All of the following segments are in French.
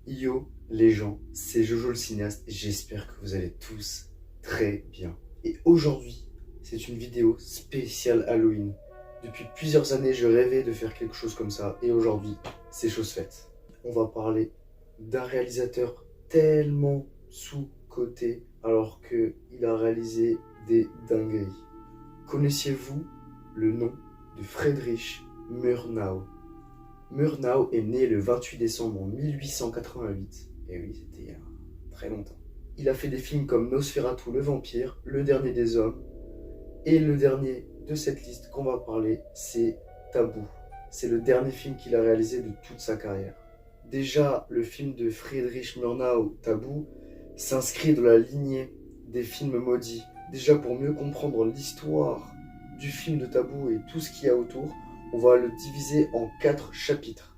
Yo les gens, c'est Jojo le cinéaste et j'espère que vous allez tous très bien. Et aujourd'hui, c'est une vidéo spéciale Halloween. Depuis plusieurs années, je rêvais de faire quelque chose comme ça et aujourd'hui, c'est chose faite. On va parler d'un réalisateur tellement sous-coté alors qu'il a réalisé des dingueries. Connaissiez-vous le nom de Friedrich Murnau? Murnau est né le 28 décembre 1888. Et oui, c'était il y a très longtemps. Il a fait des films comme Nosferatu le vampire, Le dernier des hommes, et le dernier de cette liste qu'on va parler, c'est Tabou. C'est le dernier film qu'il a réalisé de toute sa carrière. Déjà, le film de Friedrich Murnau, Tabou, s'inscrit dans la lignée des films maudits. Déjà, pour mieux comprendre l'histoire du film de Tabou et tout ce qu'il y a autour, on va le diviser en 4 chapitres.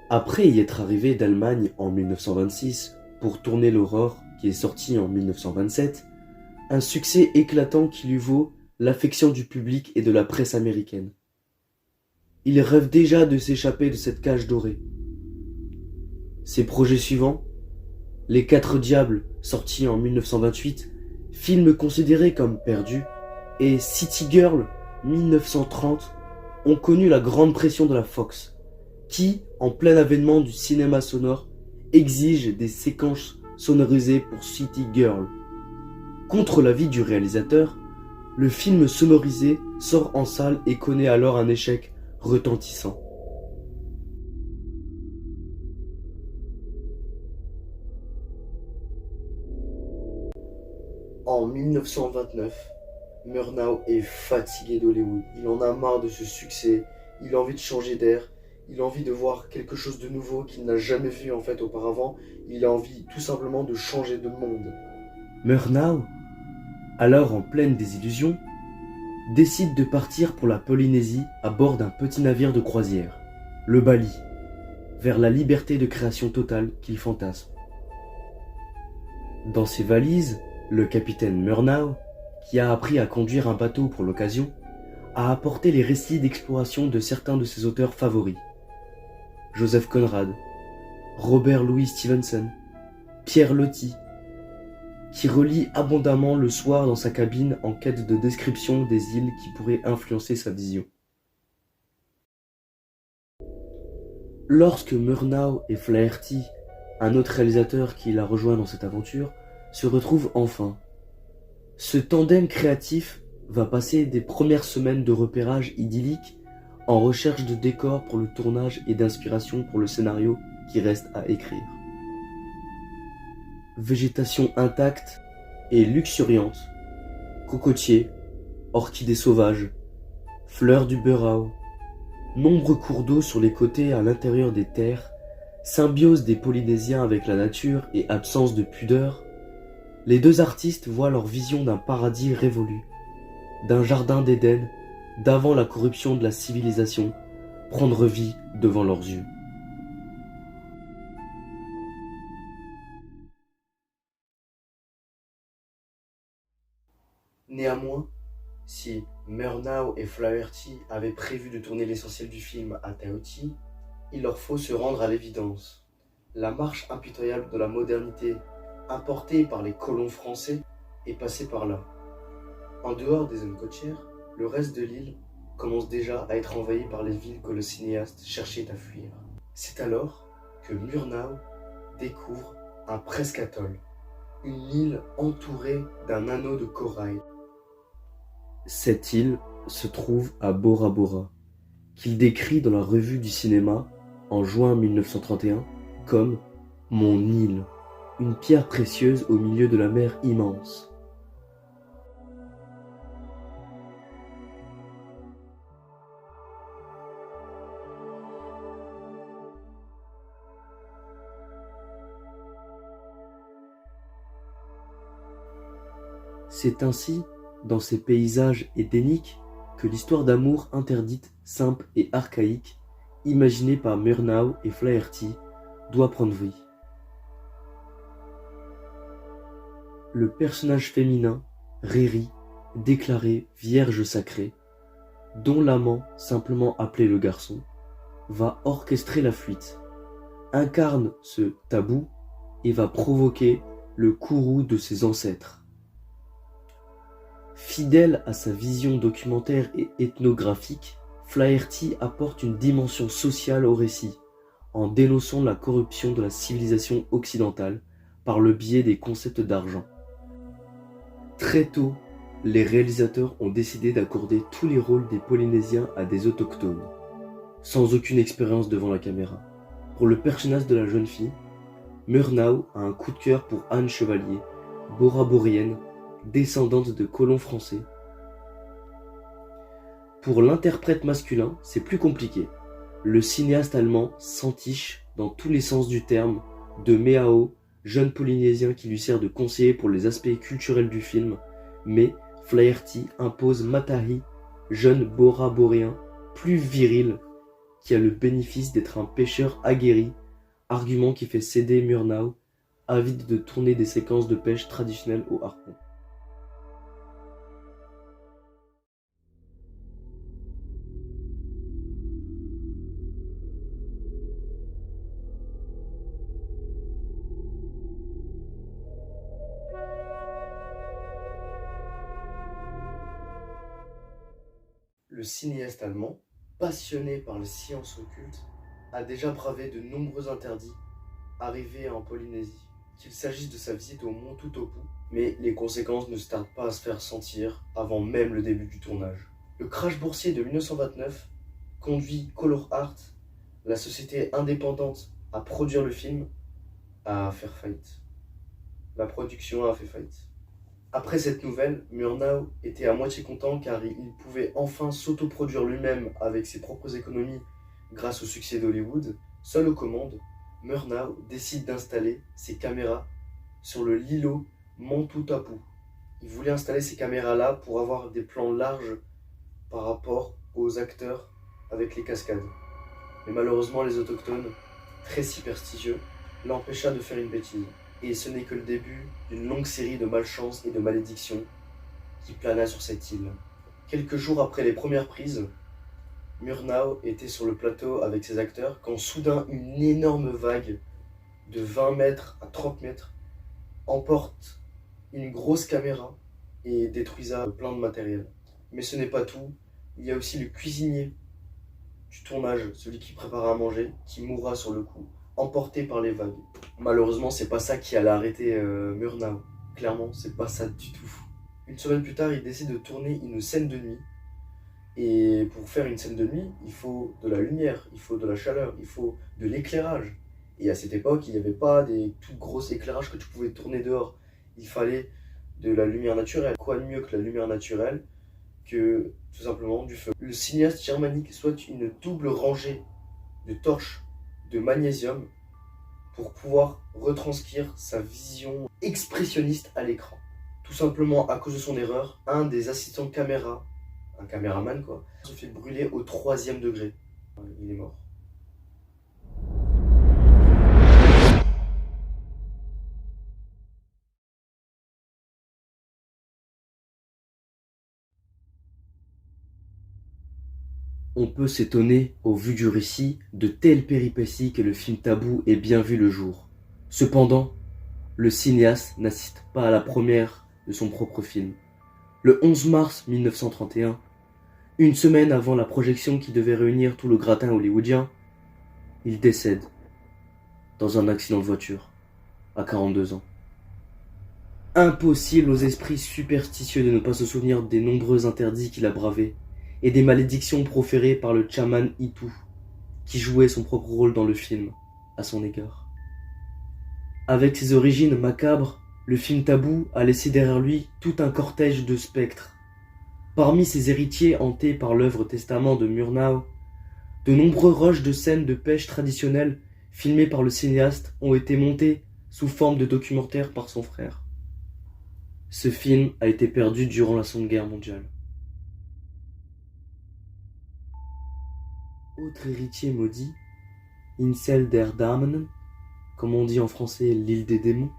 Après y être arrivé d'Allemagne en 1926 pour tourner l'Aurore qui est sorti en 1927, un succès éclatant qui lui vaut l'affection du public et de la presse américaine. Il rêve déjà de s'échapper de cette cage dorée. Ses projets suivants, Les Quatre Diables, sorti en 1928, film considéré comme perdu, et City Girl, 1930, ont connu la grande pression de la Fox, qui, en plein avènement du cinéma sonore, exige des séquences sonorisées pour City Girl. Contre l'avis du réalisateur, le film sonorisé sort en salle et connaît alors un échec retentissant. En 1929, Murnau est fatigué d'Hollywood. Il en a marre de ce succès, il a envie de changer d'air, il a envie de voir quelque chose de nouveau qu'il n'a jamais vu en fait auparavant. Il a envie tout simplement de changer de monde. Murnau, alors en pleine désillusion, décide de partir pour la Polynésie à bord d'un petit navire de croisière, le Bali, vers la liberté de création totale qu'il fantasme. Dans ses valises, le capitaine Murnau, qui a appris à conduire un bateau pour l'occasion, a apporté les récits d'exploration de certains de ses auteurs favoris. Joseph Conrad, Robert Louis Stevenson, Pierre Loti, qui relit abondamment le soir dans sa cabine en quête de description des îles qui pourraient influencer sa vision. Lorsque Murnau et Flaherty, un autre réalisateur qui l'a rejoint dans cette aventure, se retrouvent enfin, ce tandem créatif va passer des premières semaines de repérage idyllique en recherche de décors pour le tournage et d'inspiration pour le scénario qui reste à écrire. Végétation intacte et luxuriante, cocotiers, orchidées sauvages, fleurs du Berau, nombreux cours d'eau sur les côtés à l'intérieur des terres, symbiose des Polynésiens avec la nature et absence de pudeur, les deux artistes voient leur vision d'un paradis révolu, d'un jardin d'Éden, d'avant la corruption de la civilisation, prendre vie devant leurs yeux. Néanmoins, si Murnau et Flaherty avaient prévu de tourner l'essentiel du film à Tahiti, il leur faut se rendre à l'évidence. La marche impitoyable de la modernité importée par les colons français est passée par là. En dehors des zones côtières, le reste de l'île commence déjà à être envahi par les villes que le cinéaste cherchait à fuir. C'est alors que Murnau découvre un presqu'atoll, une île entourée d'un anneau de corail. Cette île se trouve à Bora Bora, qu'il décrit dans la revue du cinéma en juin 1931 comme « mon île », une pierre précieuse au milieu de la mer immense. C'est ainsi, dans ces paysages édéniques, que l'histoire d'amour interdite, simple et archaïque, imaginée par Murnau et Flaherty, doit prendre vie. Le personnage féminin, Riri, déclaré vierge sacrée, dont l'amant, simplement appelé le garçon, va orchestrer la fuite, incarne ce tabou et va provoquer le courroux de ses ancêtres. Fidèle à sa vision documentaire et ethnographique, Flaherty apporte une dimension sociale au récit, en dénonçant la corruption de la civilisation occidentale par le biais des concepts d'argent. Très tôt, les réalisateurs ont décidé d'accorder tous les rôles des Polynésiens à des autochtones, sans aucune expérience devant la caméra. Pour le personnage de la jeune fille, Murnau a un coup de cœur pour Anne Chevalier, Bora-Borienne, descendante de colons français. Pour l'interprète masculin, c'est plus compliqué. Le cinéaste allemand s'entiche, dans tous les sens du terme, de Meao, jeune polynésien qui lui sert de conseiller pour les aspects culturels du film, mais Flaherty impose Matahi, jeune Bora-Boréen, plus viril, qui a le bénéfice d'être un pêcheur aguerri, argument qui fait céder Murnau, avide de tourner des séquences de pêche traditionnelles au harpon. Le cinéaste allemand, passionné par les sciences occultes, a déjà bravé de nombreux interdits arrivés en Polynésie, qu'il s'agisse de sa visite au mont Tutopu, mais les conséquences ne se tardent pas à se faire sentir avant même le début du tournage. Le crash boursier de 1929 conduit Color Art, la société indépendante à produire le film, à faire faillite. La production a fait faillite. Après cette nouvelle, Murnau était à moitié content car il pouvait enfin s'autoproduire lui-même avec ses propres économies grâce au succès d'Hollywood. Seul aux commandes, Murnau décide d'installer ses caméras sur le Lilo Mont Tutapu. Il voulait installer ces caméras-là pour avoir des plans larges par rapport aux acteurs avec les cascades. Mais malheureusement, les autochtones, très superstitieux, l'empêcha de faire une bêtise. Et ce n'est que le début d'une longue série de malchances et de malédictions qui plana sur cette île. Quelques jours après les premières prises, Murnau était sur le plateau avec ses acteurs quand soudain une énorme vague de 20 mètres à 30 mètres emporte une grosse caméra et détruisa plein de matériel. Mais ce n'est pas tout, il y a aussi le cuisinier du tournage, celui qui prépara à manger, qui mourra sur le coup, emporté par les vagues. Malheureusement, c'est pas ça qui allait arrêter Murnau. Clairement, c'est pas ça du tout. Une semaine plus tard, il décide de tourner une scène de nuit. Et pour faire une scène de nuit, il faut de la lumière, il faut de la chaleur, il faut de l'éclairage. Et à cette époque, il n'y avait pas des tout gros éclairages que tu pouvais tourner dehors. Il fallait de la lumière naturelle. Quoi de mieux que la lumière naturelle que tout simplement du feu. Le cinéaste germanique souhaite une double rangée de torches de magnésium pour pouvoir retranscrire sa vision expressionniste à l'écran. Tout simplement à cause de son erreur, un des assistants de caméra, un caméraman quoi, se fait brûler au 3e degré. Il est mort. On peut s'étonner, au vu du récit, de telles péripéties que le film Tabou ait bien vu le jour. Cependant, le cinéaste n'assiste pas à la première de son propre film. Le 11 mars 1931, une semaine avant la projection qui devait réunir tout le gratin hollywoodien, il décède dans un accident de voiture, à 42 ans. Impossible aux esprits superstitieux de ne pas se souvenir des nombreux interdits qu'il a bravés et des malédictions proférées par le chaman Itu, qui jouait son propre rôle dans le film à son égard. Avec ses origines macabres, le film Tabou a laissé derrière lui tout un cortège de spectres. Parmi ses héritiers hantés par l'œuvre Testament de Murnau, de nombreux rushs de scènes de pêche traditionnelles filmés par le cinéaste ont été montés sous forme de documentaire par son frère. Ce film a été perdu durant la Seconde Guerre mondiale. Autre héritier maudit, Insel der Damen, comme on dit en français l'île des démons,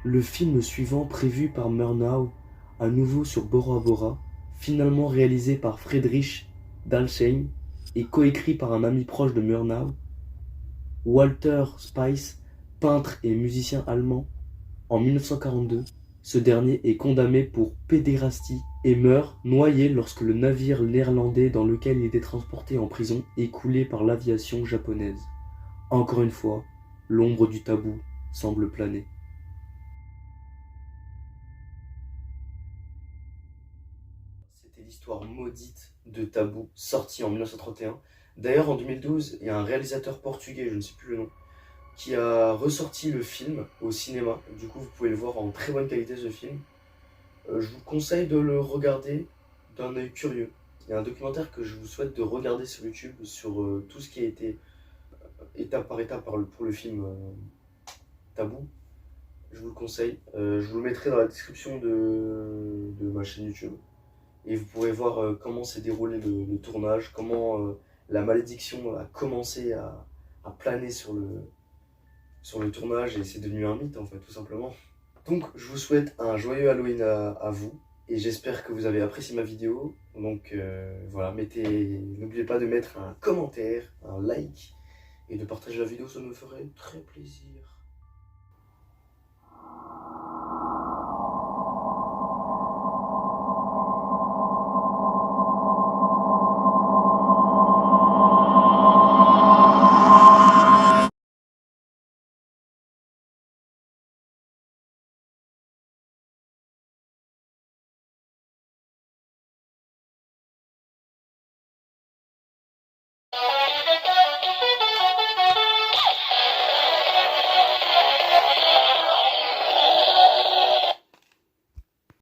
le film suivant prévu par Murnau, à nouveau sur Bora Bora, finalement réalisé par Friedrich Dahlsheim et coécrit par un ami proche de Murnau, Walter Spice, peintre et musicien allemand, en 1942, ce dernier est condamné pour pédérastie et meurt noyé lorsque le navire néerlandais dans lequel il était transporté en prison est coulé par l'aviation japonaise. Encore une fois, l'ombre du tabou semble planer. C'était l'histoire maudite de Tabou, sortie en 1931. D'ailleurs, en 2012, il y a un réalisateur portugais, je ne sais plus le nom, qui a ressorti le film au cinéma. Du coup, vous pouvez le voir en très bonne qualité, ce film. Je vous conseille de le regarder d'un œil curieux. Il y a un documentaire que je vous souhaite de regarder sur YouTube sur tout ce qui a été étape par étape pour le film Tabou. Je vous le conseille. Je vous le mettrai dans la description de ma chaîne YouTube. Et vous pourrez voir comment s'est déroulé le tournage, comment la malédiction a commencé à planer sur le tournage et c'est devenu un mythe en fait, tout simplement. Donc je vous souhaite un joyeux Halloween à vous et j'espère que vous avez apprécié ma vidéo. Donc voilà, n'oubliez pas de mettre un commentaire, un like et de partager la vidéo, ça me ferait très plaisir.